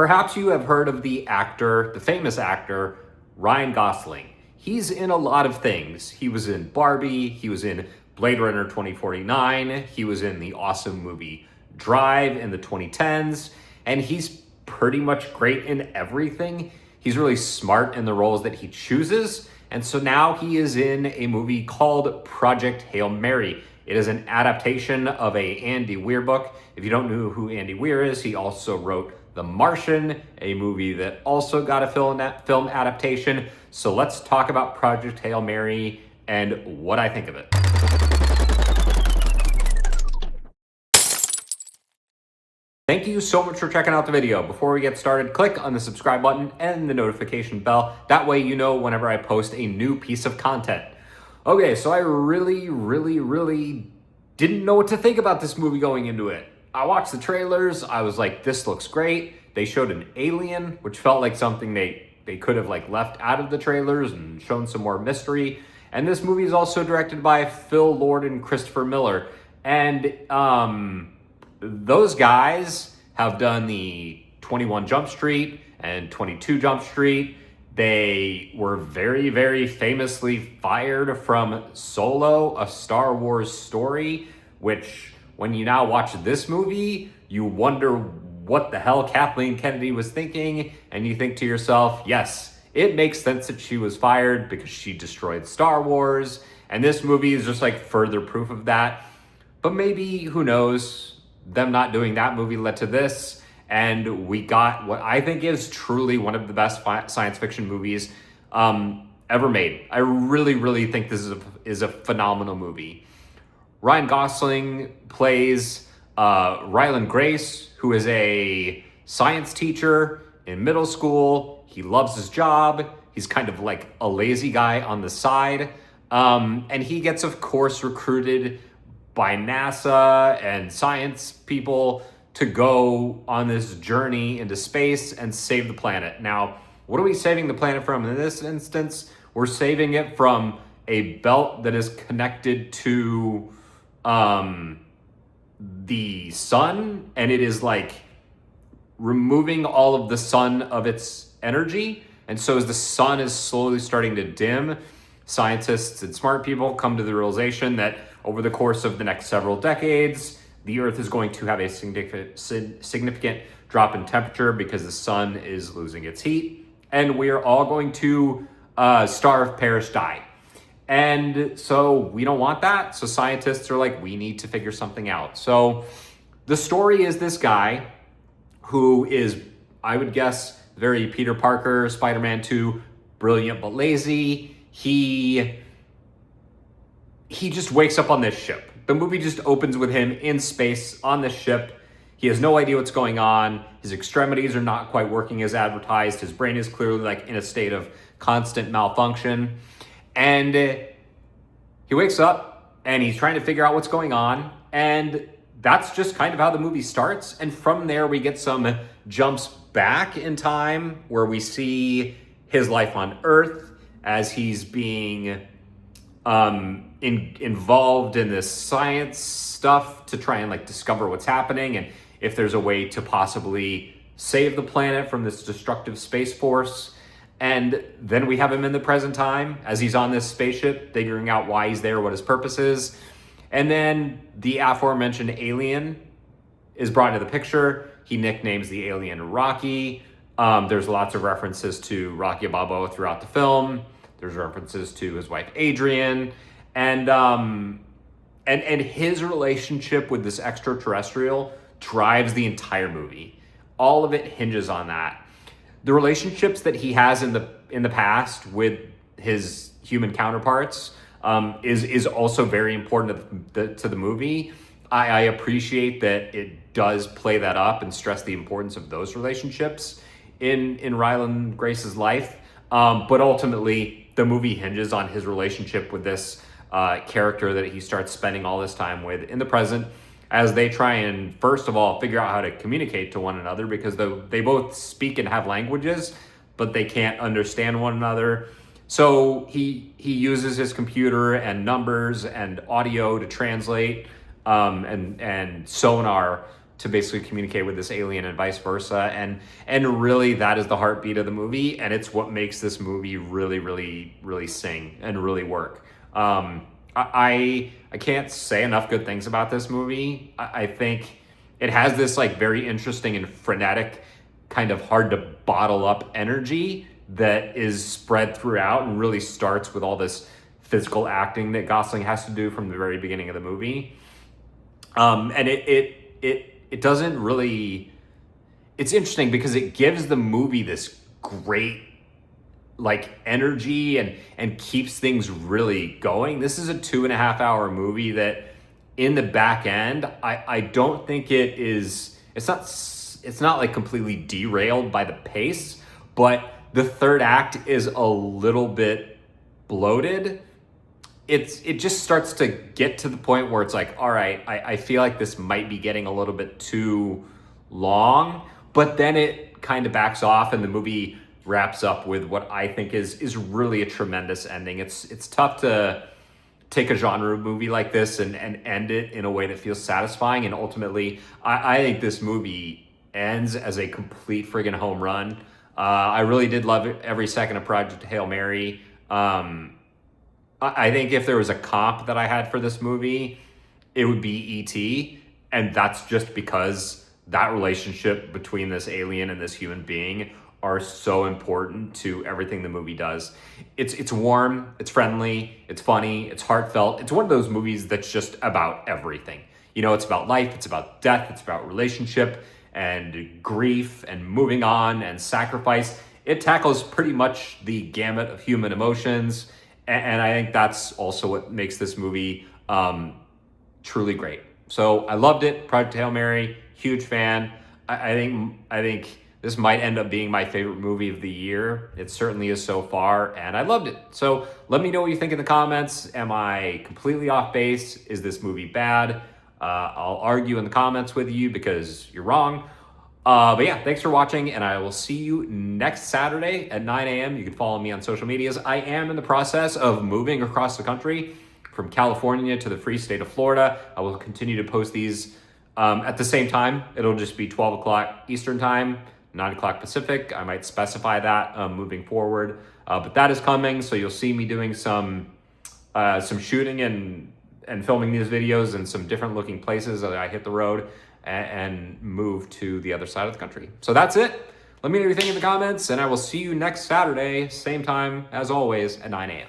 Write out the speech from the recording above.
Perhaps you have heard of the actor, the famous actor, Ryan Gosling. He's in a lot of things. He was in Barbie, he was in Blade Runner 2049, he was in the awesome movie Drive in the 2010s, and he's pretty much great in everything. He's really smart in the roles that he chooses, and so now he is in a movie called Project Hail Mary. It is an adaptation of a Andy Weir book. If you don't know who Andy Weir is, he also wrote The Martian, a movie that also got a film adaptation. So let's talk about Project Hail Mary and what I think of it. Thank you so much for checking out the video. Before we get started, click on the subscribe button and the notification bell. That way you know whenever I post a new piece of content. Okay, so I really didn't know what to think about this movie going into it. I watched the trailers, I was like, this looks great. They showed an alien, which felt like something they could have like left out of the trailers and shown some more mystery. And this movie is also directed by Phil Lord and Christopher Miller. And those guys have done the 21 Jump Street and 22 Jump Street. They were very famously fired from Solo, a Star Wars story, which when you now watch this movie, you wonder what the hell Kathleen Kennedy was thinking, and you think to yourself, yes, it makes sense that she was fired because she destroyed Star Wars, and this movie is just like further proof of that. But maybe, who knows, them not doing that movie led to this, and we got what I think is truly one of the best science fiction movies ever made. I really think this is a phenomenal movie. Ryan Gosling plays Ryland Grace, who is a science teacher in middle school. He loves his job. He's kind of like a lazy guy on the side. And he gets, of course, recruited by NASA and science people to go on this journey into space and save the planet. Now, what are we saving the planet from in this instance? We're saving it from a belt that is connected to the sun, and it is like removing all of the sun of its energy. And so as the sun is slowly starting to dim, scientists and smart people come to the realization that over the course of the next several decades, the Earth is going to have a significant drop in temperature because the sun is losing its heat, and we are all going to starve, perish, die. And so we don't want that. So scientists are like, we need to figure something out. So the story is this guy who is, I would guess, very Peter Parker, Spider-Man 2, brilliant but lazy. He just wakes up on this ship. The movie just opens with him in space on this ship. He has no idea what's going on. His extremities are not quite working as advertised. His brain is clearly like in a state of constant malfunction. And he wakes up and he's trying to figure out what's going on. And that's just kind of how the movie starts. And from there, we get some jumps back in time where we see his life on Earth as he's being involved in this science stuff to try and like discover what's happening and if there's a way to possibly save the planet from this destructive space force. And then we have him in the present time as he's on this spaceship, figuring out why he's there, what his purpose is. And then the aforementioned alien is brought into the picture. He nicknames the alien Rocky. There's lots of references to Rocky Balboa throughout the film. There's references to his wife, Adrian. And his relationship with this extraterrestrial drives the entire movie. All of it hinges on that. The relationships that he has in the past with his human counterparts is also very important to the movie. I appreciate that it does play that up and stress the importance of those relationships in Ryland Grace's life. But ultimately, the movie hinges on his relationship with this character that he starts spending all this time with in the present, as they try and, first of all, figure out how to communicate to one another, because they both speak and have languages, but they can't understand one another. So he uses his computer and numbers and audio to translate, and sonar to basically communicate with this alien and vice versa. And really that is the heartbeat of the movie, and it's what makes this movie really sing and really work. I can't say enough good things about this movie. I think it has this like very interesting and frenetic, kind of hard to bottle up energy that is spread throughout, and really starts with all this physical acting that Gosling has to do from the very beginning of the movie. And it doesn't really, it's interesting because it gives the movie this great like energy and keeps things really going. This is a 2.5 hour movie that in the back end, I don't think it's not like completely derailed by the pace, but the third act is a little bit bloated. It just starts to get to the point where it's like, all right, I feel like this might be getting a little bit too long, but then it kind of backs off and the movie wraps up with what I think is really a tremendous ending. It's tough to take a genre movie like this and end it in a way that feels satisfying. And ultimately, I think this movie ends as a complete friggin' home run. I really did love every second of Project Hail Mary. I think if there was a comp that I had for this movie, it would be E.T. And that's just because that relationship between this alien and this human being are so important to everything the movie does. It's warm, it's friendly, it's funny, it's heartfelt. It's one of those movies that's just about everything. You know, it's about life, it's about death, it's about relationship and grief and moving on and sacrifice. It tackles pretty much the gamut of human emotions. And I think that's also what makes this movie truly great. So I loved it. Project Hail Mary, huge fan. I think this might end up being my favorite movie of the year. It certainly is so far, and I loved it. So let me know what you think in the comments. Am I completely off base? Is this movie bad? I'll argue in the comments with you because you're wrong. But yeah, thanks for watching, and I will see you next Saturday at 9 a.m. You can follow me on social medias. I am in the process of moving across the country from California to the free state of Florida. I will continue to post these at the same time. It'll just be 12 o'clock Eastern time, 9 o'clock Pacific. I might specify that moving forward, but that is coming. So you'll see me doing some shooting and filming these videos in some different looking places as I hit the road and move to the other side of the country. So that's it. Let me know what you think in the comments, and I will see you next Saturday, same time as always at 9 a.m.